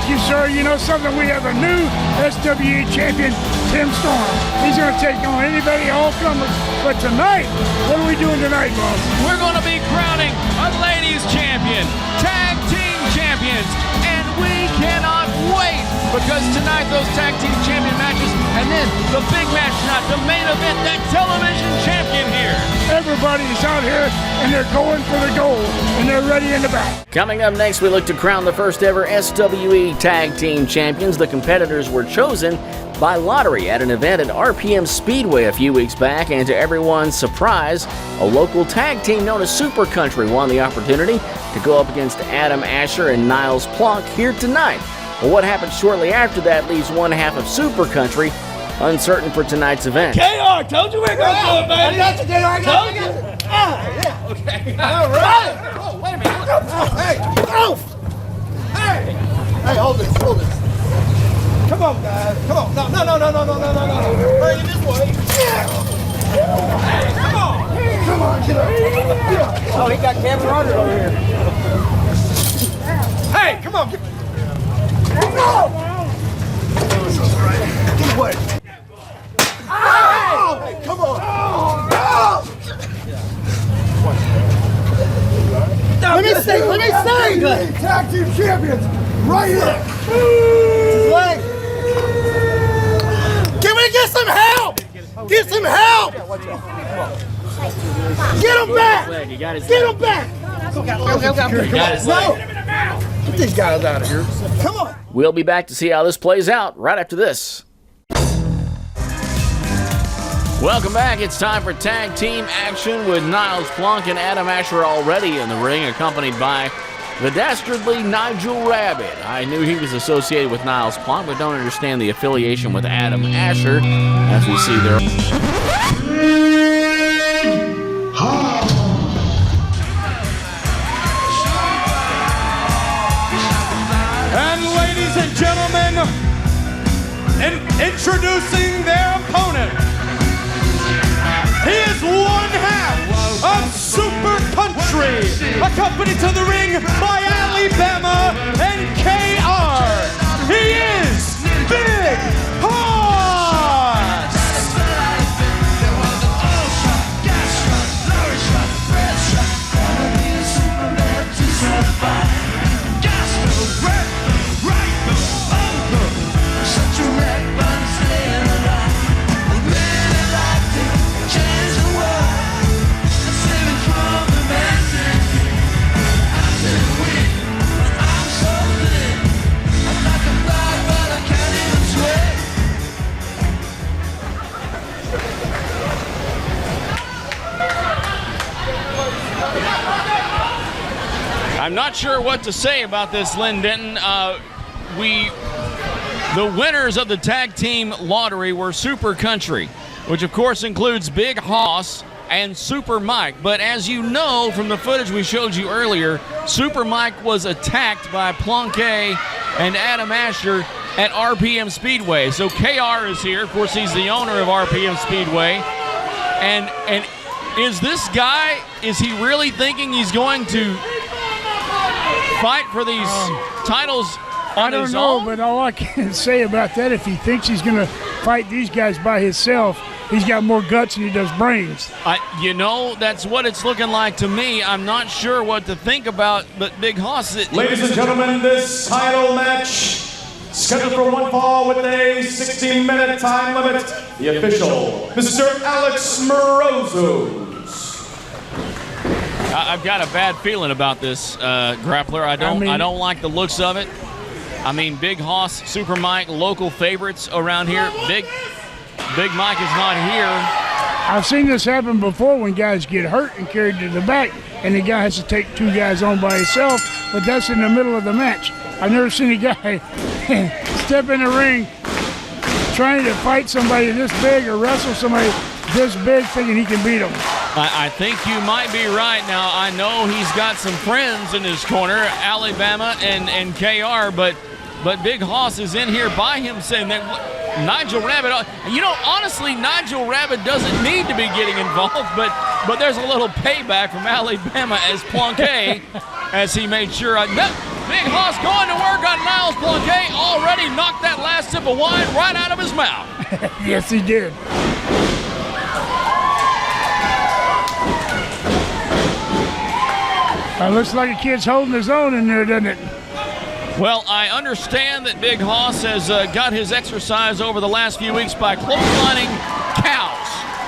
Thank you, sir. You know something? We have a new SWE champion, Tim Storm. He's going to take on anybody, all comers. But tonight, what are we doing tonight, boss? We're going to be crowning a ladies champion, tag team champions, and we cannot wait because tonight those tag team champion matches, and then the big match tonight, the main event, that television champion here. Everybody's out here, and they're going for the gold, and they're ready in the back. Coming up next, we look to crown the first ever SWE Tag Team Champions. The competitors were chosen by lottery at an event at RPM Speedway a few weeks back, and to everyone's surprise, a local tag team known as Super Country won the opportunity to go up against Adam Asher and Niles Plunk here tonight. Well, what happens shortly after that leaves one half of Super Country uncertain for tonight's event. KR, told you we're going to do it, baby. I got you, KR. I got you. Yeah. Okay. All right. Oh, wait a minute. Oh, hey. Hey, hold this. Come on, guys. Come on. No. Bring it this way. Yeah. Hey, come on. Come on, get up. Oh, he got Kevin Rodgers over here. Hey, come on. Go. Get away. Hey, come on. Let me see. Tag team champions, right here. Can we get some help? Get some help. Get him back. Get him back. Go. Get these guys out of here. Come on. We'll be back to see how this plays out right after this. Welcome back. It's time for tag team action with Niles Plunk and Adam Asher already in the ring, accompanied by the dastardly Nigel Rabbit. I knew he was associated with Niles Plunk, but don't understand the affiliation with Adam Asher, as we see there. And ladies and gentlemen, introducing their opponent. He is one half of Super Country, accompanied to the ring by Alabama and KR. He is Big Hoss. I'm not sure what to say about this, Lynn Denton. The winners of the tag team lottery were Super Country, which of course includes Big Hoss and Super Mike. But as you know from the footage we showed you earlier, Super Mike was attacked by Plunke and Adam Asher at RPM Speedway. So KR is here. Of course, he's the owner of RPM Speedway. And is this guy, is he really thinking he's going to fight for these titles on his own? I don't know, but all I can say about that, if he thinks he's going to fight these guys by himself, he's got more guts than he does brains. You know, that's what it's looking like to me. I'm not sure what to think about, but Big Hoss... Ladies and gentlemen, this title match scheduled for one fall with a 16-minute time limit. The official, Mr. Alex Morozos. I've got a bad feeling about this, Grappler. I don't like the looks of it. I mean, Big Hoss, Super Mike, local favorites around here. Big Mike is not here. I've seen this happen before when guys get hurt and carried to the back, and the guy has to take two guys on by himself, but that's in the middle of the match. I've never seen a guy step in the ring trying to fight somebody this big or wrestle somebody this big thinking he can beat them. I think you might be right. Now, I know he's got some friends in his corner, Alabama and KR, but Big Hoss is in here by himself. Nigel Rabbit, you know, honestly, Nigel Rabbit doesn't need to be getting involved, but there's a little payback from Alabama as Plunke, as he made sure. Big Hoss going to work on Niles Blanquet. Already knocked that last sip of wine right out of his mouth. Yes, he did. Looks like a kid's holding his own in there, doesn't it? Well, I understand that Big Hoss has got his exercise over the last few weeks by clotheslining cows.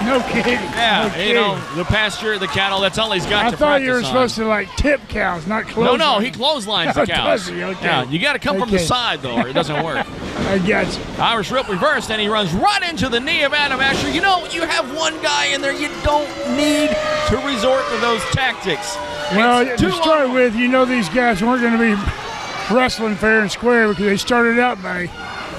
No kidding. Yeah, no you kidding. know, the pasture, the cattle, that's all he's got to practice on. I thought you were supposed to, like, tip cows, not close. No, he clotheslines the cows. Does he? Okay. Yeah, you got to come from the side, though, or it doesn't work. I got you. Irish whip reversed, and he runs right into the knee of Adam Asher. You know, you have one guy in there, you don't need to resort to those tactics. Well, to start with, you know these guys weren't going to be wrestling fair and square because they started out by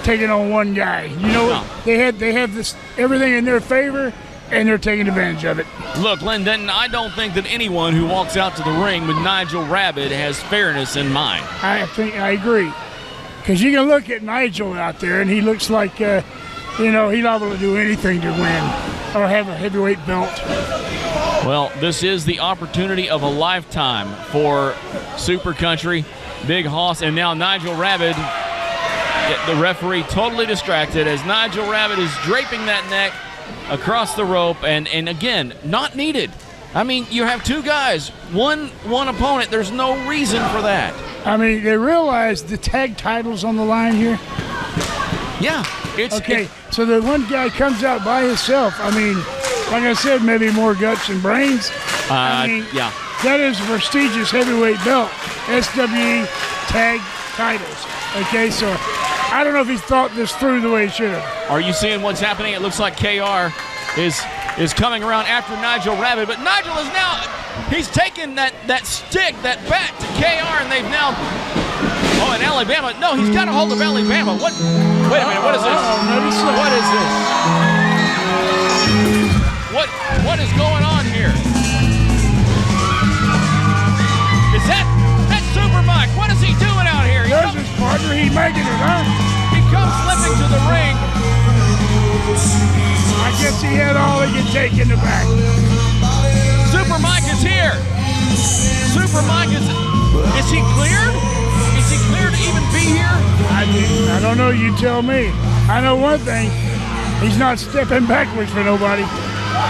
taking on one guy. You know, they have this everything in their favor, and they're taking advantage of it. Look, Len Denton, I don't think that anyone who walks out to the ring with Nigel Rabbit has fairness in mind. I agree. Because you can look at Nigel out there, and he looks like, you know, he's liable to do anything to win or have a heavyweight belt. Well, this is the opportunity of a lifetime for Super Country, Big Hoss, and now Nigel Rabbit, the referee, totally distracted as Nigel Rabbit is draping that neck across the rope, and again, not needed. I mean, you have two guys, one opponent. There's no reason for that. I mean, they realize the tag title's on the line here. Yeah. So the one guy comes out by himself. I mean, like I said, maybe more guts and brains. I mean, yeah. That is a prestigious heavyweight belt, SWE tag titles. Okay, so I don't know if he's thought this through the way he should have. Are you seeing what's happening? It looks like KR is coming around after Nigel Rabbit, but Nigel is now, he's taken that stick, that bat to KR, and they've now, and Alabama, no, he's got a hold of Alabama. What? Wait a minute, what is this? What is this? What is going on here? Is that Super Mike? What is he doing out here? There's his partner, he's making it, huh? He comes slipping to the ring. I guess he had all he could take in the back. Super Mike is here. Super Mike is he cleared? Is he cleared to even be here? I don't know, you tell me. I know one thing, he's not stepping backwards for nobody.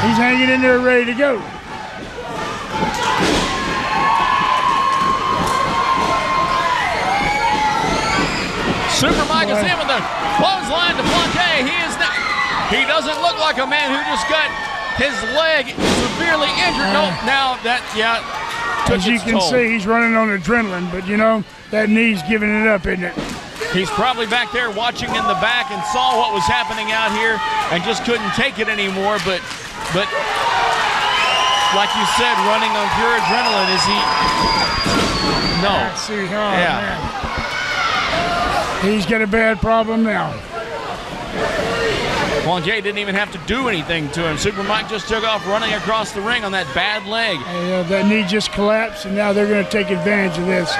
He's hanging in there ready to go. Super Mike is in with the clothesline to Blanquet. He doesn't look like a man who just got his leg severely injured. Now that, took as you its can toll. see, he's running on adrenaline, but you know, that knee's giving it up, isn't it? He's probably back there watching in the back and saw what was happening out here and just couldn't take it anymore. But like you said, running on pure adrenaline, is he? No. Man. He's got a bad problem now. Blanquet didn't even have to do anything to him. Super Mike just took off running across the ring on that bad leg. That knee just collapsed, and now they're going to take advantage of this.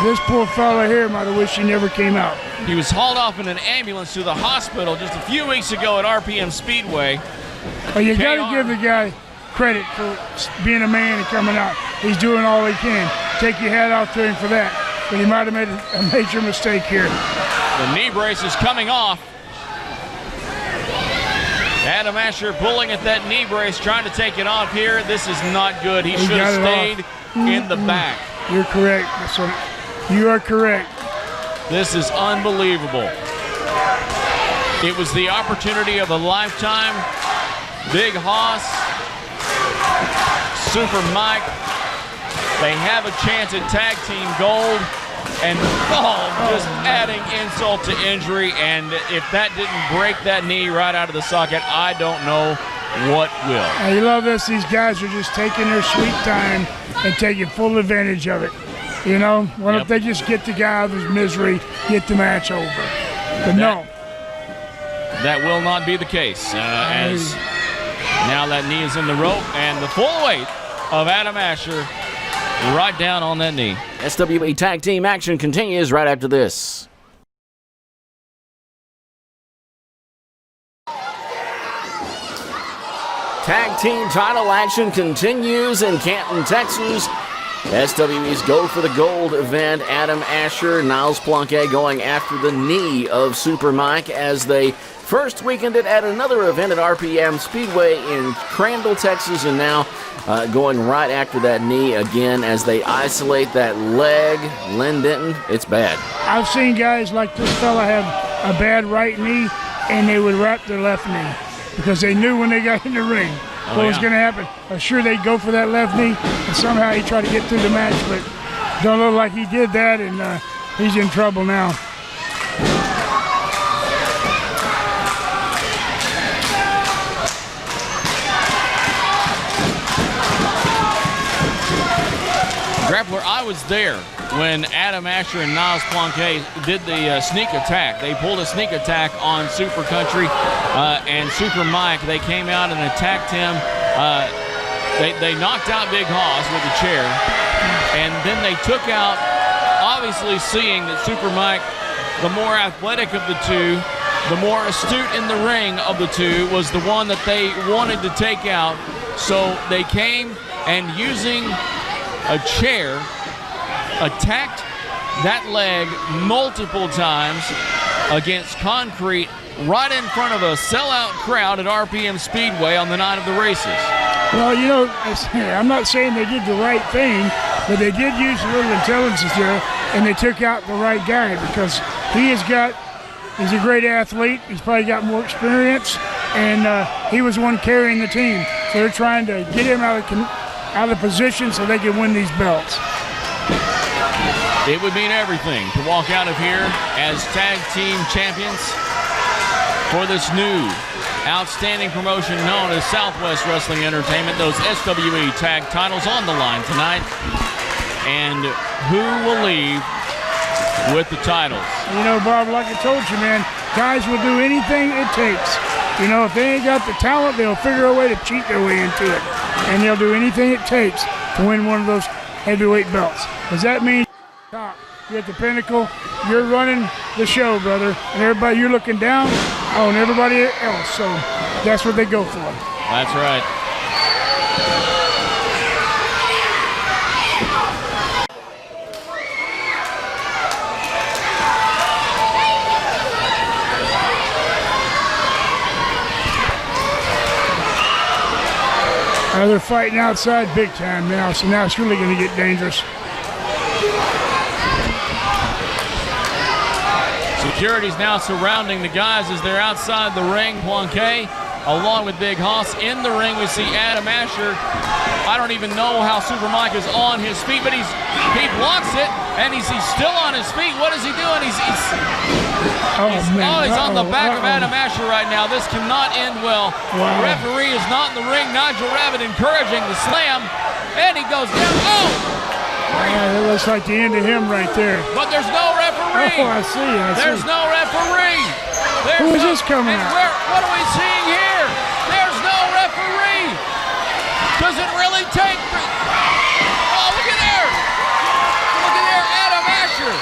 This poor fella here might have wished he never came out. He was hauled off in an ambulance to the hospital just a few weeks ago at RPM Speedway. Well, you got to give the guy credit for being a man and coming out. He's doing all he can. Take your hat off to him for that. But he might have made a major mistake here. The knee brace is coming off. Adam Asher pulling at that knee brace, trying to take it off here. This is not good. He should have stayed in the back. You're correct. You are correct. This is unbelievable. It was the opportunity of a lifetime. Big Hoss, Super Mike, they have a chance at tag team gold, and just adding insult to injury. And if that didn't break that knee right out of the socket, I don't know what will. You love this. These guys are just taking their sweet time and taking full advantage of it. You know, what if they just get the guy out of his misery, get the match over? But no. That will not be the case, as now that knee is in the rope, and the full weight of Adam Asher right down on that knee. SWE tag team action continues right after this. Tag team title action continues in Canton, Texas. SWE's Go for the Gold event. Adam Asher, Niles Planquet going after the knee of Super Mike as they first weekended at another event at RPM Speedway in Crandall, Texas, and now going right after that knee again as they isolate that leg. Len Denton, it's bad. I've seen guys like this fella have a bad right knee, and they would wrap their left knee because they knew when they got in the ring what was going to happen. I'm sure they'd go for that left knee, and somehow he tried to get through the match, but don't look like he did that, and he's in trouble now. Grappler, I was there when Adam Asher and Niles Planquet did the sneak attack. They pulled a sneak attack on Super Country and Super Mike. They came out and attacked him. They knocked out Big Hoss with a chair, and then they took out, obviously seeing that Super Mike, the more athletic of the two, the more astute in the ring of the two, was the one that they wanted to take out. So they came and using a chair, attacked that leg multiple times against concrete right in front of a sellout crowd at RPM Speedway on the night of the races. Well, you know, I'm not saying they did the right thing, but they did use a little intelligence there, and they took out the right guy because he's a great athlete. He's probably got more experience, and he was the one carrying the team. So they're trying to get him out of position so they can win these belts. It would mean everything to walk out of here as tag team champions for this new outstanding promotion known as Southwest Wrestling Entertainment. Those SWE tag titles on the line tonight. And who will leave with the titles? You know, Bob, like I told you, man, guys will do anything it takes. You know, if they ain't got the talent, they'll figure a way to cheat their way into it. And they'll do anything it takes to win one of those heavyweight belts. Does that mean top? You're at the pinnacle, you're running the show, brother. And everybody, you're looking down on everybody else. So that's what they go for. That's right. They're fighting outside big time now, so now it's really going to get dangerous. Security's now surrounding the guys as they're outside the ring. Planquet, along with Big Hoss. In the ring, we see Adam Asher. I don't even know how Super Mike is on his feet, but he blocks it, and he's still on his feet. What is he doing? He's on the back of Adam Asher right now. This cannot end well. Wow. The referee is not in the ring. Nigel Rabbit encouraging the slam, and he goes down. Oh! That looks like the end of him right there. But there's no referee. Oh, I see. There's no referee. Who is this coming out? What are we seeing here? There's no referee. Does it really take? Oh, look at there. Look at there, Adam Asher.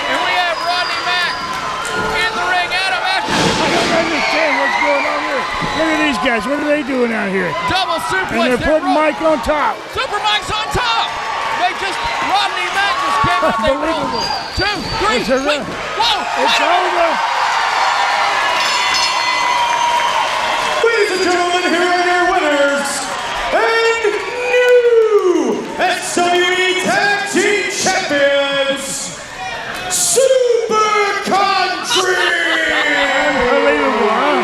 And we have Rodney Mack in the ring. Adam Asher. I don't understand what's going on here. Look at these guys. What are they doing out here? Double suplex. And they're putting Mike on top. Super Mike's on top. Rodney Mack just came up. They rolled. 2, 3. Wait. Whoa. It's over. Ladies and gentlemen, here are your winners and new SWE Tag Team Champions, Super Country! Unbelievable, huh?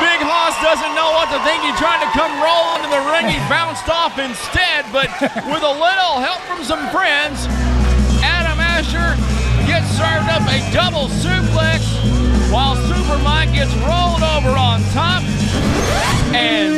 Big Hoss doesn't know what to think. He tried to come roll into the ring. He bounced off instead, but with a little help from some friends, Adam Asher gets served up a double suplex while Super Mike gets rolled over on top. And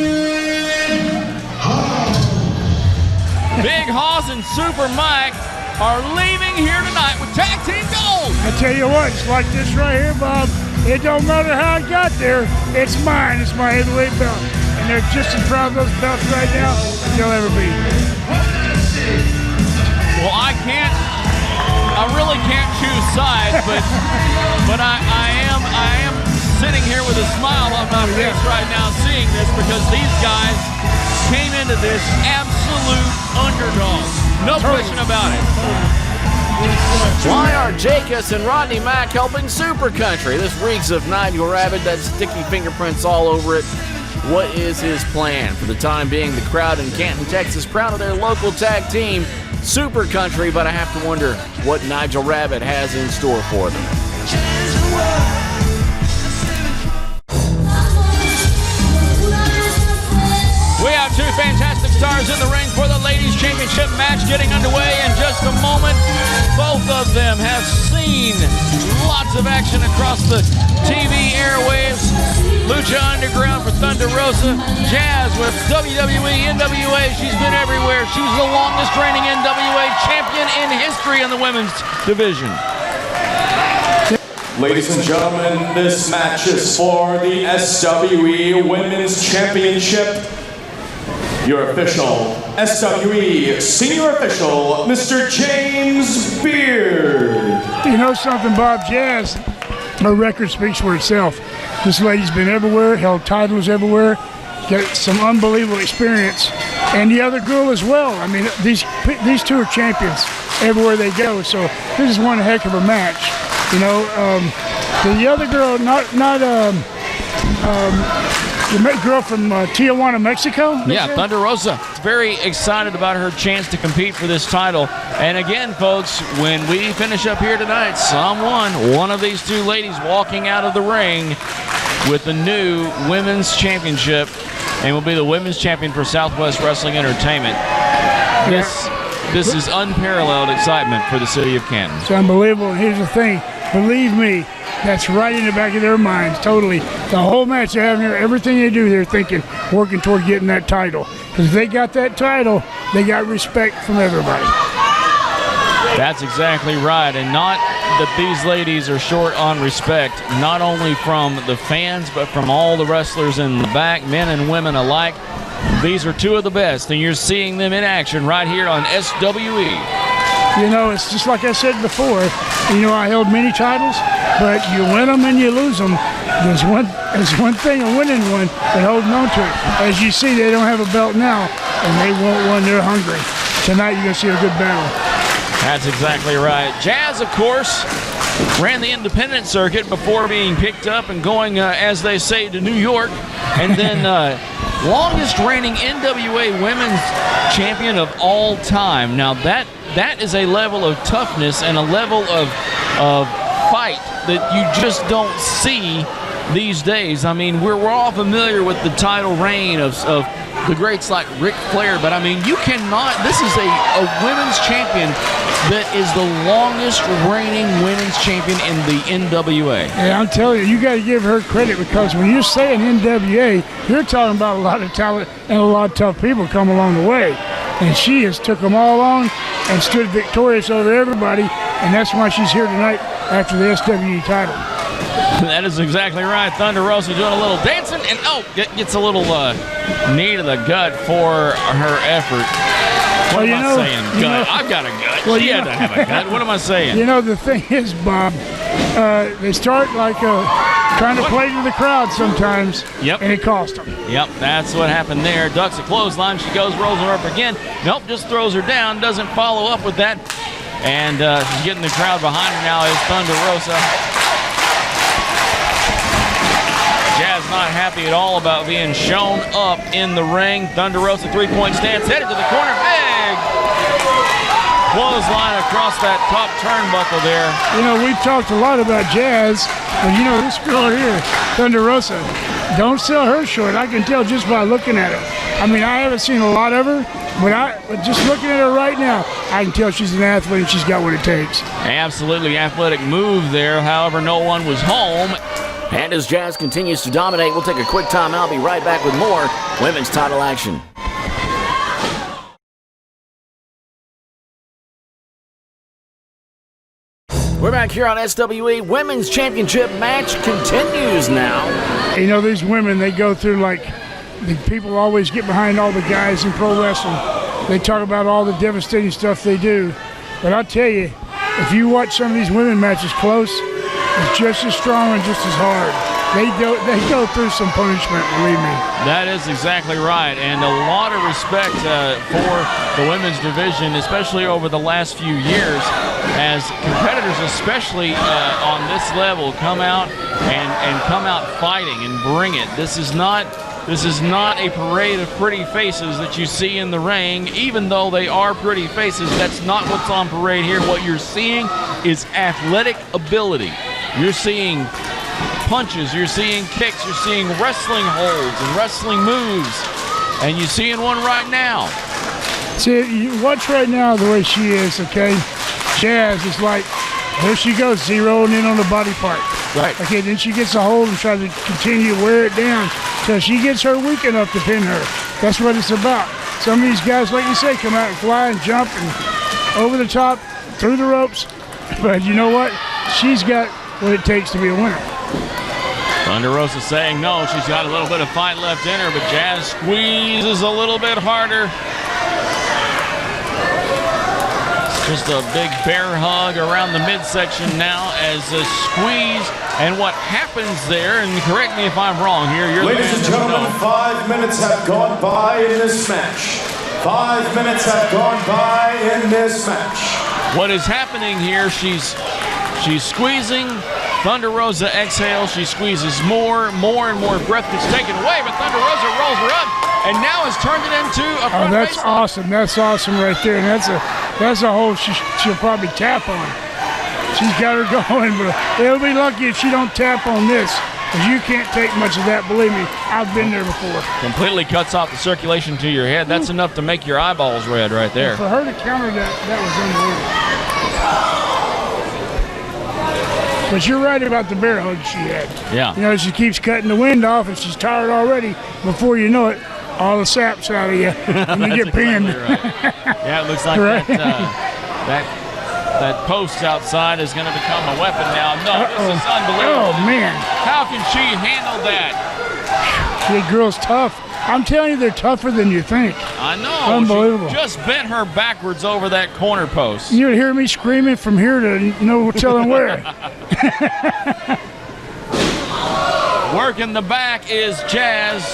Big Hoss and Super Mike are leaving here tonight with tag team gold. I tell you what, it's like this right here, Bob. It don't matter how I got there. It's mine. It's my heavyweight belt. And they're just as proud of those belts right now as they'll ever be. Well, I really can't choose sides, but I am sitting here with a smile on my face right now seeing this, because these guys came into this absolute underdogs. No question about it. Why are Jacobs and Rodney Mack helping Super Country? This reeks of Nigel Rabbit, that sticky fingerprints all over it. What is his plan? For the time being, the crowd in Canton, Texas, proud of their local tag team, Super Country, but I have to wonder what Nigel Rabbit has in store for them. We have two fantastic stars in the ring for the Ladies Championship match getting underway in just a moment. Both of them have seen lots of action across the TV airwaves. Lucha Underground for Thunder Rosa. Jazz with WWE, NWA. She's been everywhere. She's the longest reigning NWA champion in history in the women's division. Ladies and gentlemen, this match is for the SWE Women's Championship. Your official SWE Senior Official, Mr. James Beard. You know something, Bob? Jazz, her record speaks for itself. This lady's been everywhere, held titles everywhere, got some unbelievable experience. And the other girl as well. I mean, these two are champions everywhere they go. So this is one heck of a match. You know, the other girl, the girl from Tijuana, Mexico? Yeah, Thunder Rosa. Very excited about her chance to compete for this title. And again, folks, when we finish up here tonight, one of these two ladies walking out of the ring with the new Women's Championship and will be the Women's Champion for Southwest Wrestling Entertainment. This is unparalleled excitement for the city of Canton. It's unbelievable. And here's the thing. Believe me, that's right in the back of their minds, totally. The whole match they're having here, everything they do, they're thinking, working toward getting that title. Because if they got that title, they got respect from everybody. That's exactly right. And not that these ladies are short on respect, not only from the fans, but from all the wrestlers in the back, men and women alike. These are two of the best, and you're seeing them in action right here on SWE. You know, it's just like I said before, you know, I held many titles, but you win them and you lose them. There's one thing of winning one, but holding on to it. As you see, they don't have a belt now, and they want one. They're hungry. Tonight, you're going to see a good battle. That's exactly right. Jazz, of course, ran the independent circuit before being picked up and going, as they say, to New York. And then longest reigning NWA Women's Champion of all time. Now, that is a level of toughness and a level of fight that you just don't see these days. I mean, we're all familiar with the title reign of the greats like Ric Flair, but I mean, you cannot. This is a women's champion that is the longest reigning women's champion in the NWA. Yeah, I'm telling you, you got to give her credit, because when you're saying NWA, you're talking about a lot of talent and a lot of tough people come along the way. And she has took them all on and stood victorious over everybody, and that's why she's here tonight after the SWE title. That is exactly right. Thunder Rosa doing a little dancing, and gets a little knee to the gut for her effort. What am I saying? Gut. I've got a gut. Well, she had to have a gut. What am I saying? You know, the thing is, Bob, they start like trying to play to the crowd sometimes, and it cost them. Yep, that's what happened there. Ducks a clothesline. She goes, rolls her up again. Nope, just throws her down. Doesn't follow up with that. And she's getting the crowd behind her now is Thunder Rosa. Jazz not happy at all about being shown up in the ring. Thunder Rosa, three-point stance, headed to the corner. Big clothesline across that top turnbuckle there. You know, we've talked a lot about Jazz, but you know, this girl here, Thunder Rosa, don't sell her short. I can tell just by looking at her. I mean, I haven't seen a lot of her, but just looking at her right now, I can tell she's an athlete and she's got what it takes. Absolutely athletic move there. However, no one was home. And as Jazz continues to dominate, we'll take a quick time out. Be right back with more women's title action. We're back here on SWE. Women's Championship match continues now. You know, these women, they go through like, the people always get behind all the guys in pro wrestling. They talk about all the devastating stuff they do. But I'll tell you, if you watch some of these women matches close, it's just as strong and just as hard. they go through some punishment, believe me. That is exactly right, and a lot of respect for the women's division, especially over the last few years, as competitors, especially on this level, come out and come out fighting and bring it. This is not a parade of pretty faces that you see in the ring. Even though they are pretty faces, that's not what's on parade here. What you're seeing is athletic ability. You're seeing punches, you're seeing kicks, you're seeing wrestling holds and wrestling moves, and you're seeing one right now. See, you watch right now the way she is, okay? Jazz is like, there she goes, zeroing in on the body part. Right. Okay, then she gets a hold and tries to continue to wear it down till she gets her weak enough to pin her. That's what it's about. Some of these guys, like you say, come out and fly and jump and over the top, through the ropes. But you know what? She's got what it takes to be a winner. Thunder Rosa saying no, she's got a little bit of fight left in her, but Jazz squeezes a little bit harder. Just a big bear hug around the midsection now as a squeeze. And what happens there, and correct me if I'm wrong here, you're Ladies and gentlemen, 5 minutes have gone by in this match. 5 minutes have gone by in this match. What is happening here, she's squeezing. Thunder Rosa exhales, she squeezes more and more breath gets taken away, but Thunder Rosa rolls her up and now has turned it into a front that's baseline. awesome. That's awesome right there. And that's a hold she'll probably tap on. She's got her going, but they'll be lucky if she don't tap on this, because you can't take much of that. Believe me, I've been there before. Completely cuts off the circulation to your head. That's enough to make your eyeballs red right there. For her to counter that was unbelievable. But you're right about the bear hug she had. Yeah. You know, she keeps cutting the wind off, and she's tired already. Before you know it, all the sap's out of you, and you get pinned. Exactly right. Yeah, it looks like Right. that post outside is going to become a weapon now. No, this is unbelievable. Oh, man. How can she handle that? The girl's tough. I'm telling you, they're tougher than you think. I know. Unbelievable. She just bent her backwards over that corner post. You would hear me screaming from here to no telling where. Working the back is Jazz.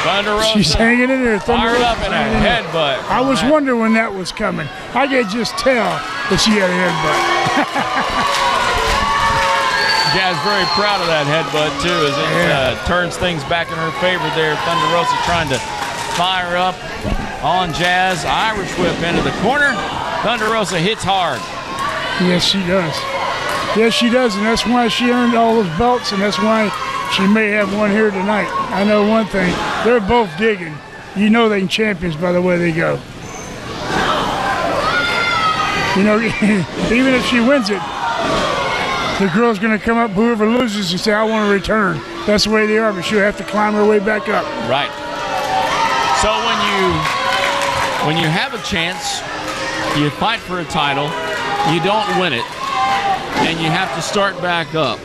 Thunder Rosa. She's hanging in there. Fired up in a headbutt. I was wondering when that was coming. I could just tell that she had a headbutt. Jazz very proud of that headbutt too, as it turns things back in her favor there. Thunder Rosa trying to fire up on Jazz. Irish whip into the corner. Thunder Rosa hits hard. Yes, she does. Yes, she does, and that's why she earned all those belts, and that's why she may have one here tonight. I know one thing. They're both digging. You know they're champions by the way they go. You know, even if she wins it, the girl's going to come up, whoever loses, and say, I want to return. That's the way they are, but she'll have to climb her way back up. Right. So when you have a chance, you fight for a title, you don't win it, and you have to start back up.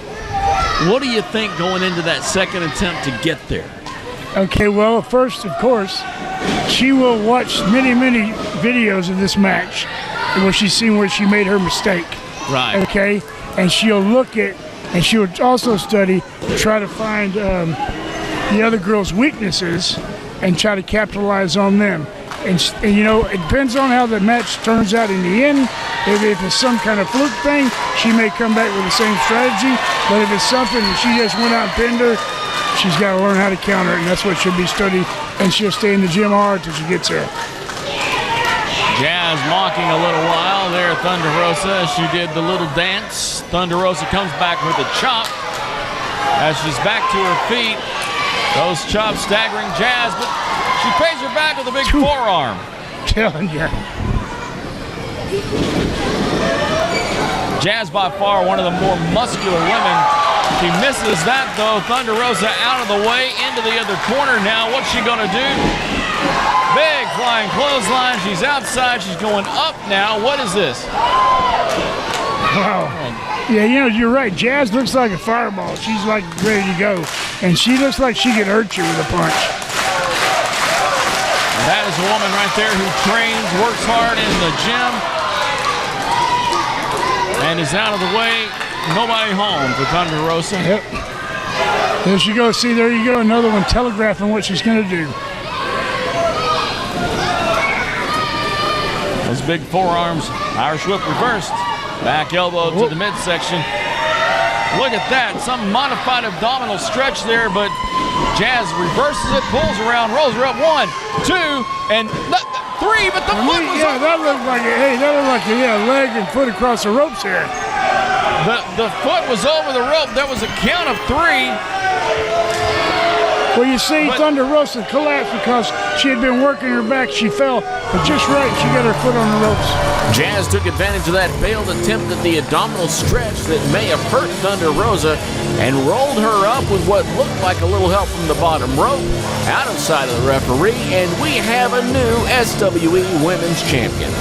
What do you think going into that second attempt to get there? Okay, well, first, of course, she will watch many, many videos of this match where she's seen where she made her mistake. Right. Okay? And she'll look at, and she'll also study to try to find the other girl's weaknesses and try to capitalize on them. And you know, it depends on how the match turns out in the end. If it's some kind of fluke thing, she may come back with the same strategy. But if it's something that she just went out and pinned her, she's got to learn how to counter it, and that's what should be studied. And she'll stay in the gym hard till she gets there. Jazz mocking a little while there, Thunder Rosa, as she did the little dance. Thunder Rosa comes back with a chop as she's back to her feet. Those chops staggering Jazz, but she pays her back with a big forearm. Telling you. Jazz by far one of the more muscular women. She misses that though. Thunder Rosa out of the way into the other corner now. What's she gonna do? Big flying clothesline. She's outside. She's going up now. What is this? Wow. Yeah, you know, you're right. Jazz looks like a fireball. She's like ready to go. And she looks like she could hurt you with a punch. And that is a woman right there who trains, works hard in the gym, and is out of the way. nobody home for Thunder Rosa. Yep. There she goes. See, there you go. Another one telegraphing what she's going to do. Those big forearms. Irish whip reversed. Back elbow to the midsection. Look at that. Some modified abdominal stretch there, but Jazz reverses it, pulls around, rolls her up 1, 2, and 3, but the foot was yeah, that looked like a, hey, that looked like a leg and foot across the ropes here. The foot was over the rope. That was a count of 3. Well, you see, Thunder Rosa collapsed because she had been working her back. She fell, but just right, she got her foot on the ropes. Jazz took advantage of that failed attempt at the abdominal stretch that may have hurt Thunder Rosa and rolled her up with what looked like a little help from the bottom rope out of sight of the referee, and we have a new SWE Women's Champion.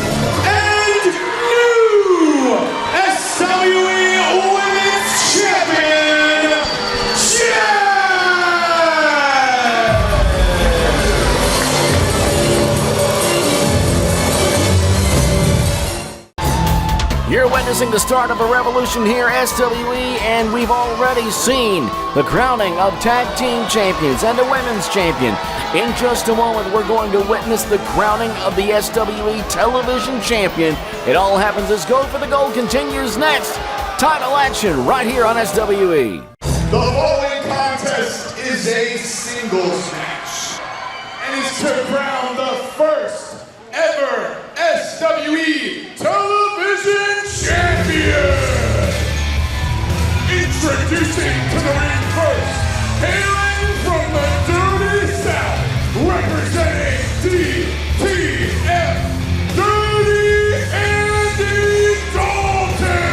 And new SWE Women's Champion, Jazz! You're witnessing the start of a revolution here, SWE, and we've already seen the crowning of Tag Team Champions and the Women's Champion. In just a moment, we're going to witness the crowning of the SWE Television Champion. It all happens as Go for the Gold continues next. Title action right here on SWE. The following contest is a singles match and is to crown the first ever SWE Television Champion. Introducing to the ring first, hailing from the Dirty South, representing DTF, Dirty Andy Dalton.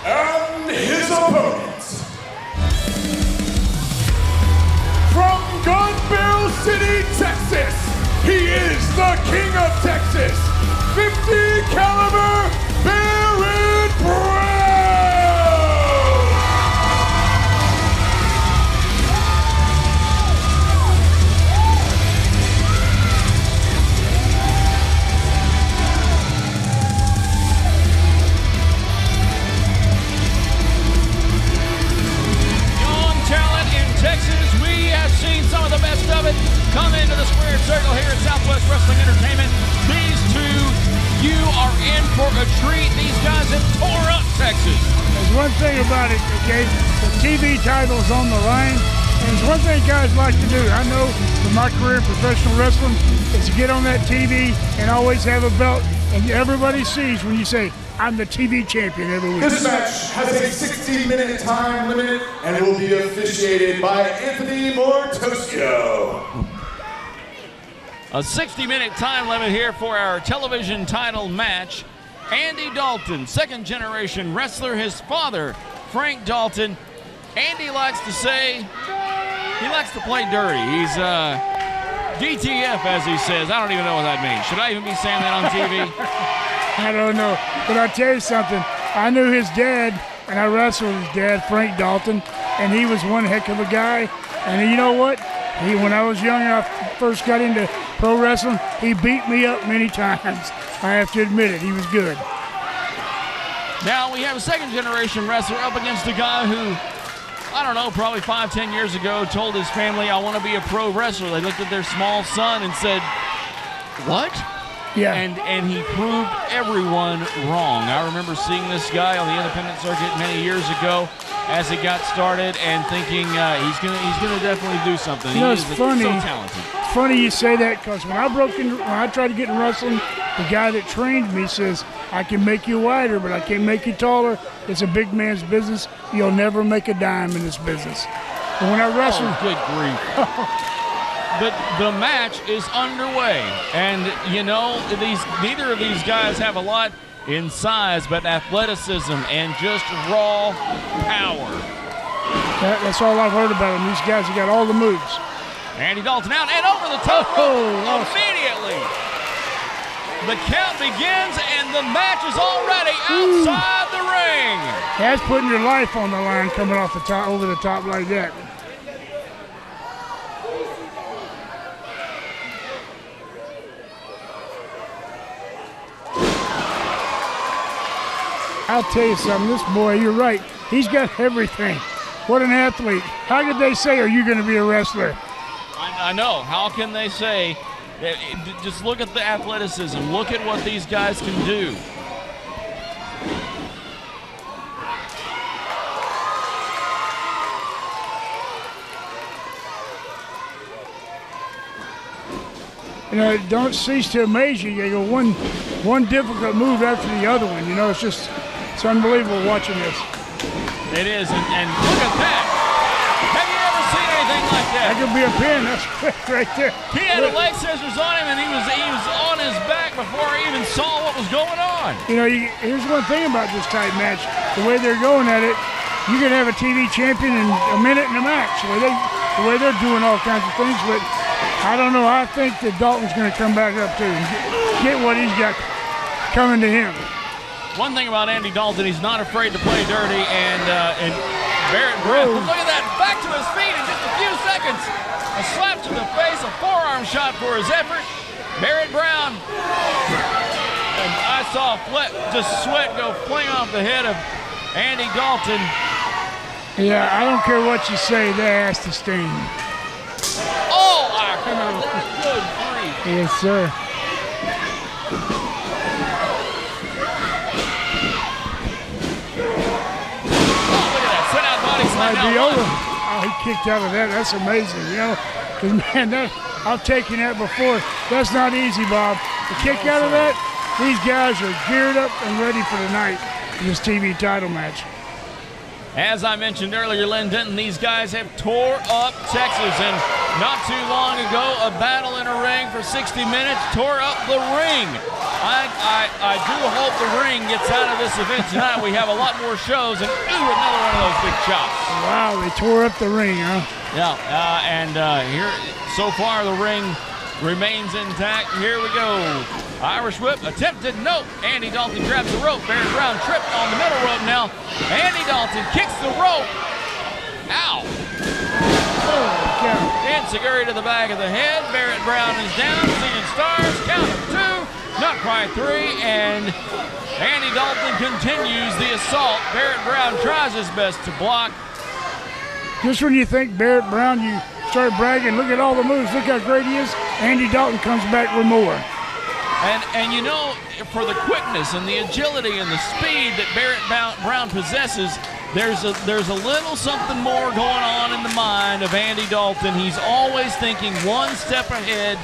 And his opponent, from Gun Barrel City, Texas, he is the King of Texas, 50 caliber Barrett Brown. Texas, we have seen some of the best of it come into the squared circle here at Southwest Wrestling Entertainment. These two, you are in for a treat. These guys have tore up Texas. There's one thing about it, okay? The TV title's on the line, and there's one thing guys like to do. I know from my career in professional wrestling is to get on that TV and always have a belt, and everybody sees when you say, I'm the TV champion every week. This match has a 60-minute time limit and will be officiated by Anthony Mortosio. A 60-minute time limit here for our television title match. Andy Dalton, second-generation wrestler. His father, Frank Dalton. Andy likes to say he likes to play dirty. He's DTF, as he says. I don't even know what that means. Should I even be saying that on TV? I don't know, but I'll tell you something. I knew his dad, and I wrestled his dad, Frank Dalton, and he was one heck of a guy. And you know what? When I was young, I first got into pro wrestling, he beat me up many times. I have to admit it, he was good. Now we have a second-generation wrestler up against a guy who, I don't know, probably 5-10 years ago told his family, I want to be a pro wrestler. They looked at their small son and said, what? Yeah. And he proved everyone wrong. I remember seeing this guy on the independent circuit many years ago as he got started and thinking he's gonna definitely do something. You know, it's funny. So talented. It's funny you say that because when I tried to get in wrestling, the guy that trained me says, I can make you wider, but I can't make you taller. It's a big man's business. You'll never make a dime in this business. And when I wrestled, good grief. But the match is underway, and you know neither of these guys have a lot in size, but athleticism and just raw power. That's all I've heard about them. These guys have got all the moves. Andy Dalton out and over the top rope immediately. The count begins and the match is already outside the ring. That's putting your life on the line coming off the top, over the top like that. I'll tell you something, this boy, you're right. He's got everything. What an athlete. How could they say, are you going to be a wrestler? I know. How can they say? Just look at the athleticism. Look at what these guys can do. You know, it don't cease to amaze you. You go one difficult move after the other one. You know, it's unbelievable watching this. It is, and look at that. Have you ever seen anything like that? That could be a pin. That's right there. He had a leg scissors on him, and he was on his back before he even saw what was going on. You know, here's one thing about this type match. The way they're going at it, you can have a TV champion in a minute in a match. The way they're doing all kinds of things, but I don't know. I think that Dalton's going to come back up too and get what he's got coming to him. One thing about Andy Dalton, he's not afraid to play dirty, and Barrett Brown, look at that, back to his feet in just a few seconds. A slap to the face, a forearm shot for his effort. Barrett Brown, and I saw just sweat go fling off the head of Andy Dalton. Yeah, I don't care what you say, that has to sting. Oh, I heard that. Good grief. Yes, sir. Oh, he kicked out of that. That's amazing, you know. Because, man, I've taken that before. That's not easy, Bob. The kick out of that, these guys are geared up and ready for tonight in this TV title match. As I mentioned earlier, Len Denton, these guys have tore up Texas, and not too long ago, a battle in a ring for 60 minutes tore up the ring. I do hope the ring gets out of this event tonight. We have a lot more shows, and another one of those big chops. Wow, they tore up the ring, huh? Yeah, here, so far the ring remains intact. Here we go. Irish whip attempted. Nope. Andy Dalton grabs the rope. Barrett Brown tripped on the middle rope now. Andy Dalton kicks the rope. Ow. Enziguri to the back of the head. Barrett Brown is down. Seeing stars. Count of two. Not quite three. And Andy Dalton continues the assault. Barrett Brown tries his best to block. Just when you think Barrett Brown, you start bragging, look at all the moves, look how great he is, Andy Dalton comes back with more. And you know, for the quickness and the agility and the speed that Barrett Brown possesses, there's a little something more going on in the mind of Andy Dalton. He's always thinking one step ahead,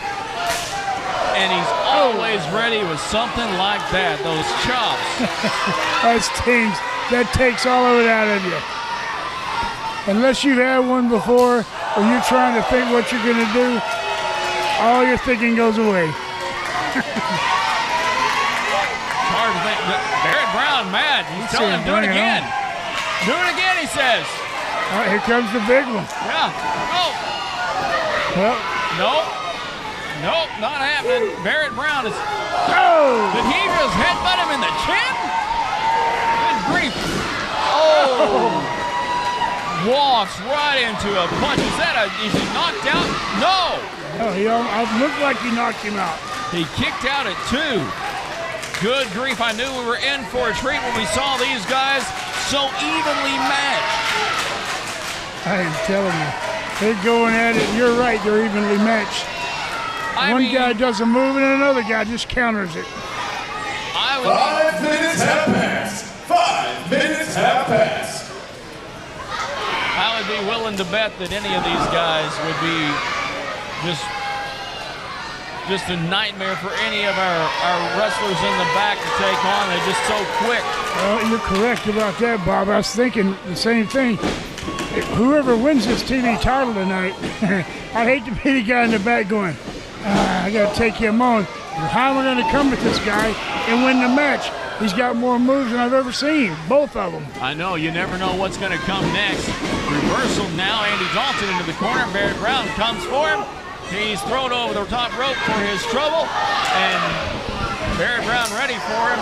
and he's always ready with something like that, those chops. That takes all of it out of you. Unless you've had one before, or you're trying to think what you're going to do, all your thinking goes away. It's hard to think. Barrett Brown mad. He's telling him, do it again. Do it again, he says. All right, here comes the big one. Yeah. Oh. Well, Nope, not happening. Barrett Brown is. oh! Did he just headbutt him in the chin? Good grief. Oh. Walks right into a punch. Is he knocked out? No. Oh, it looked like he knocked him out. He kicked out at two. Good grief. I knew we were in for a treat when we saw these guys so evenly matched. I am telling you. They're going at it. You're right. They're evenly matched. One guy does a move and another guy just counters it. 5 minutes have passed. 5 minutes have passed. I would be willing to bet that any of these guys would be just a nightmare for any of our wrestlers in the back to take on. They're just so quick. Well, you're correct about that, Bob. I was thinking the same thing. Whoever wins this TV title tonight, I'd hate to be the guy in the back going, I got to take him on. How am I going to come with this guy and win the match? He's got more moves than I've ever seen, both of them. I know, you never know what's going to come next. Reversal now, Andy Dalton into the corner. Barrett Brown comes for him. He's thrown over the top rope for his trouble, and Barrett Brown ready for him.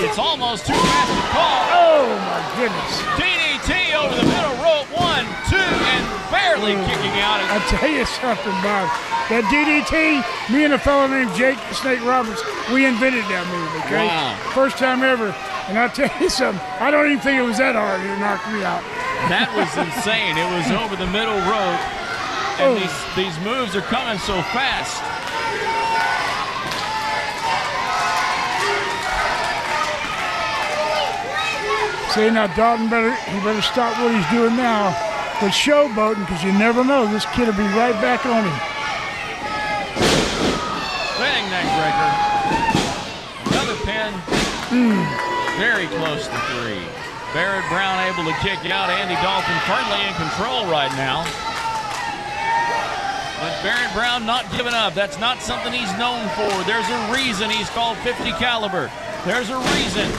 It's almost too fast to call. Oh, my goodness. DDT over the middle rope, 1, 2, and barely kicking out. I'll tell you something, Bob. That DDT, me and a fellow named Jake the Snake Roberts, we invented that move, okay? Wow. First time ever. And I'll tell you something, I don't even think it was that hard to knock me out. That was insane. It was over the middle rope, and these moves are coming so fast. See, now Dalton better stop what he's doing now with showboating, because you never know. This kid will be right back on him. Spinning neck breaker. Another pin. Very close to 3. Barrett Brown able to kick out. Andy Dalton firmly in control right now. But Barrett Brown not giving up. That's not something he's known for. There's a reason he's called 50 caliber. There's a reason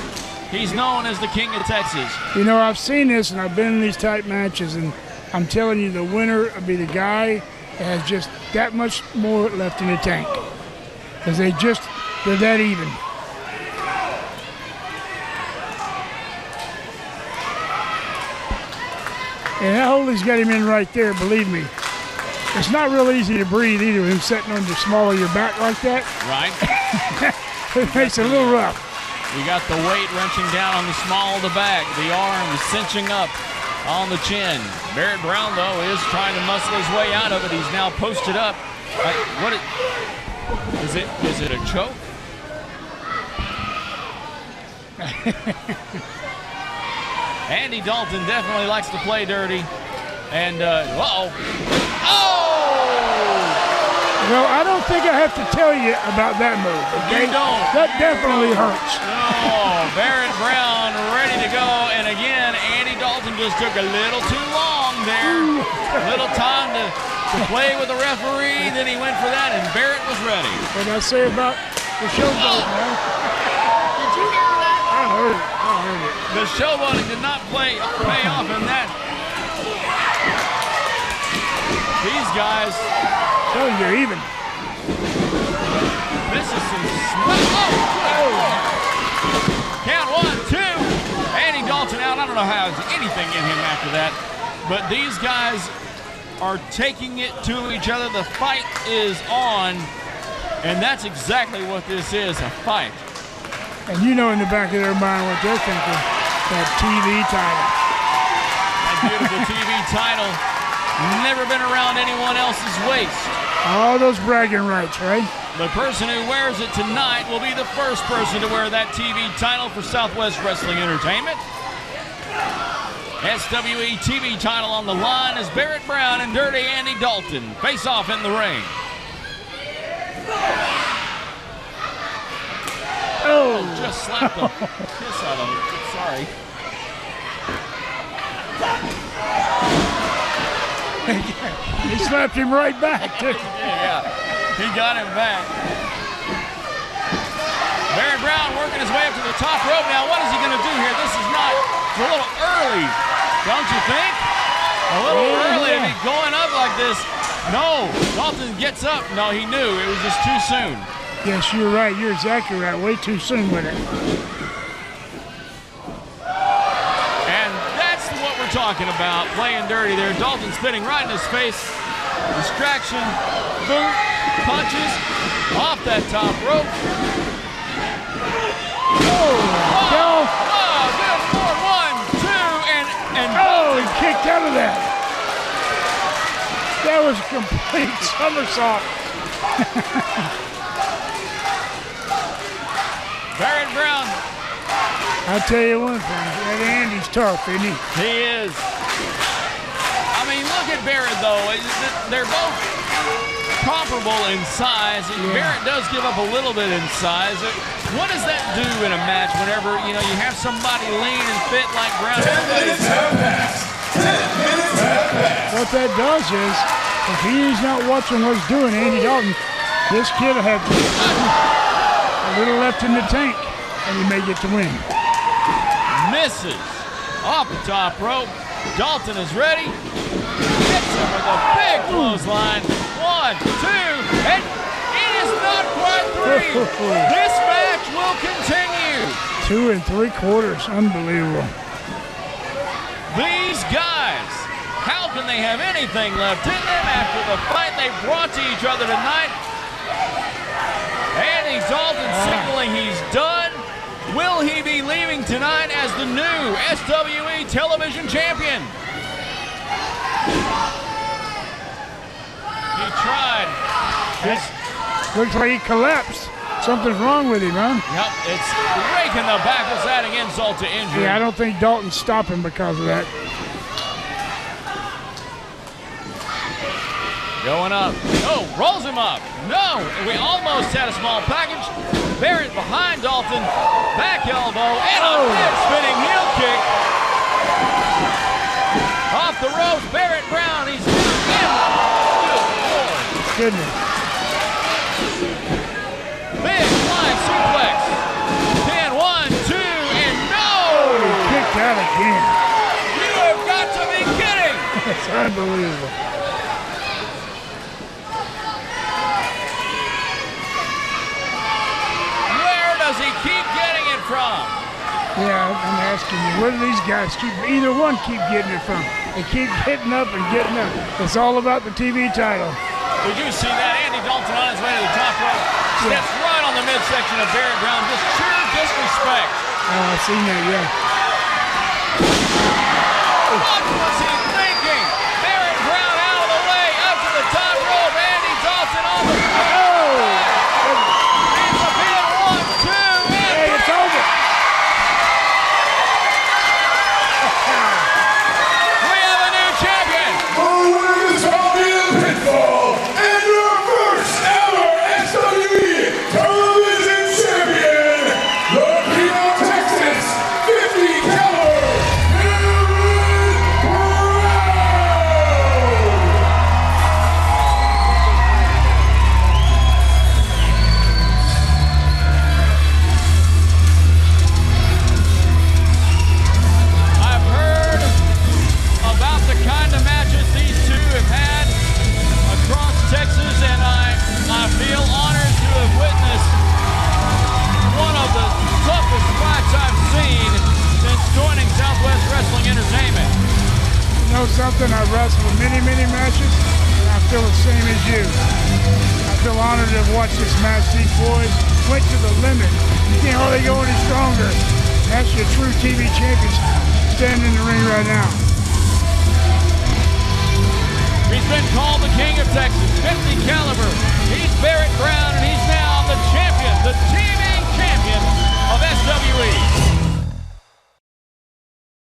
he's known as the King of Texas. You know, I've seen this, and I've been in these type matches, and I'm telling you, the winner will be the guy that has just that much more left in the tank. Because they're that even. And that hole he's got him in right there, believe me. It's not real easy to breathe either with him sitting on the small of your back like that. Right. It makes it a little rough. You got the weight wrenching down on the small of the back, the arms cinching up on the chin. Barrett Brown, though, is trying to muscle his way out of it. He's now posted up. Is it a choke? Andy Dalton definitely likes to play dirty. And, uh-oh. Oh! Well, I don't think I have to tell you about that move, okay? You don't. That definitely hurts. Oh, Barrett Brown ready to go. And again, Andy Dalton just took a little too long there. A little time to play with the referee. Then he went for that, and Barrett was ready. What did I say about the showboat, man? Did you hear that? I heard it. The showboating did not pay off in that. These guys. So you're even. This is some Count 1, 2. Andy Dalton out. I don't know how there's anything in him after that. But these guys are taking it to each other. The fight is on. And that's exactly what this is, a fight. And you know in the back of their mind what they're thinking. That TV title. That beautiful TV title. Never been around anyone else's waist. All those bragging rights, right? The person who wears it tonight will be the first person to wear that TV title for Southwest Wrestling Entertainment. SWE TV title on the line as Barrett Brown and Dirty Andy Dalton face off in the ring. Oh, just slapped the piss out of him. Sorry. he slapped him right back, too. Yeah, he got him back. Barrett Brown working his way up to the top rope. Now, what is he going to do here? This is not a little early, don't you think? A little early to be going up like this. No, Dalton gets up. No, he knew. It was just too soon. Yes, you're right. You're exactly right. Way too soon with it. And that's what we're talking about, playing dirty there. Dalton spinning right in his face. Distraction, boot, punches, off that top rope. Good for 1, 2, and he kicked out of that. That was a complete somersault. Barrett Brown. I'll tell you one thing, that Andy's tough, isn't he? He is. I mean, look at Barrett, though. They're both comparable in size. Barrett does give up a little bit in size. What does that do in a match whenever, you have somebody lean and fit like Brown? 10 minutes have passed. 10 minutes have passed. What that does is, if he's not watching what he's doing, Andy Dalton, this kid will have a little left in the tank. and he may get the win. Misses off the top rope. Dalton is ready. Hits him with a big clothesline. 1, 2, and it is not quite 3. This match will continue. 2 3/4. Unbelievable. These guys, how can they have anything left in them after the fight they brought to each other tonight? Andy Dalton signaling he's done. Will he be leaving tonight as the new SWE television champion? He tried. Looks like he collapsed. Something's wrong with him, huh? Yep, it's raking the back. Was adding insult to injury. Yeah, I don't think Dalton's stopping because of that. Going up. No, rolls him up. No, we almost had a small package. Barrett behind Dalton. Back elbow and a big spinning heel kick. Off the ropes, Barrett Brown. He's in. Good Lord. Goodness. Big flying suplex. 10, 1, 2, and no! He kicked out again. You have got to be kidding! It's unbelievable. Where does he keep getting it from? Yeah, I'm asking you, where do these guys keep, either one keep getting it from? They keep getting up and getting up. It's all about the TV title. Did you see that? Andy Dalton on his way to the top rope. Steps right on the midsection of Barrett Brown. Just sheer disrespect. Oh, I've seen that, yeah. What was he thinking? Barrett Brown out of the way, up to the top rope. Andy Dalton on the floor. It's a big 1, 2, and Hey, it's over. we have a new champion. Women's Champion Pinfall and your first ever SWE Television Champion, the King of Texas 50 caliber I've heard about the kind of matches these two have had across Texas, and I feel honored to have witnessed one of the toughest fights I've seen since joining Southwest Wrestling Entertainment. You know something? I wrestled many, many matches, and I feel the same as you. I feel honored to have watched this match. These boys went to the limit. You can't hardly go any stronger. That's your true TV champions standing in the ring right now. He's been called the King of Texas.